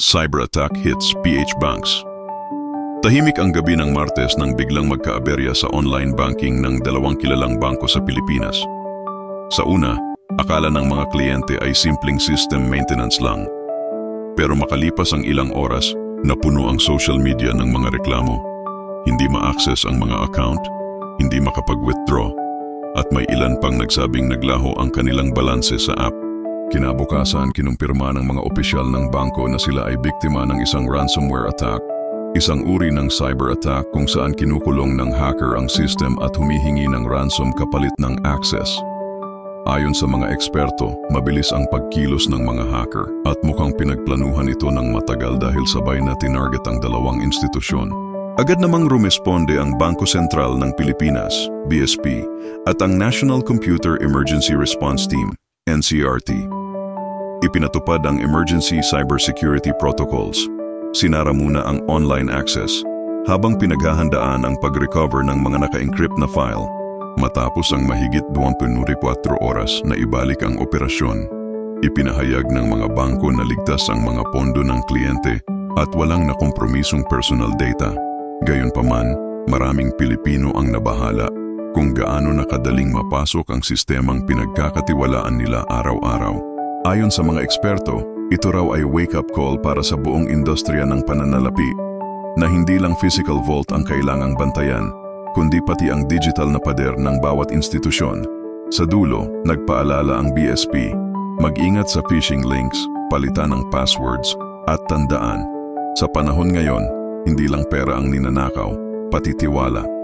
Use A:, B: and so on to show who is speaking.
A: Cyber attack hits PH banks. Tahimik ang gabi ng Martes nang biglang magkaaberya sa online banking ng dalawang kilalang bangko sa Pilipinas. Sa una, akala ng mga kliyente ay simpleng system maintenance lang. Pero makalipas ang ilang oras, napuno ang social media ng mga reklamo. Hindi ma-access ang mga account, hindi makapag-withdraw, at may ilan pang nagsabing naglaho ang kanilang balanse sa app. Kinabukasan, kinumpirma ng mga opisyal ng bangko na sila ay biktima ng isang ransomware attack, isang uri ng cyber attack kung saan kinukulong ng hacker ang system at humihingi ng ransom kapalit ng access. Ayon sa mga eksperto, mabilis ang pagkilos ng mga hacker at mukhang pinagplanuhan ito ng matagal dahil sabay na tinarget ang dalawang institusyon. Agad namang rumesponde ang Bangko Sentral ng Pilipinas, BSP, at ang National Computer Emergency Response Team, NCRT. Ipinatupad ang Emergency Cybersecurity Protocols. Sinara muna ang online access habang pinaghahandaan ang pag-recover ng mga naka-encrypt na file. Matapos ang mahigit 24 oras na ibalik ang operasyon, ipinahayag ng mga bangko na ligtas ang mga pondo ng kliyente at walang nakompromisong personal data. Gayunpaman, maraming Pilipino ang nabahala kung gaano nakadaling mapasok ang sistemang pinagkakatiwalaan nila araw-araw. Ayon sa mga eksperto, ito raw ay wake-up call para sa buong industriya ng pananalapi na hindi lang physical vault ang kailangang bantayan, kundi pati ang digital na pader ng bawat institusyon. Sa dulo, nagpaalala ang BSP, mag-ingat sa phishing links, palitan ng passwords, at tandaan, sa panahon ngayon, hindi lang pera ang ninanakaw, pati tiwala.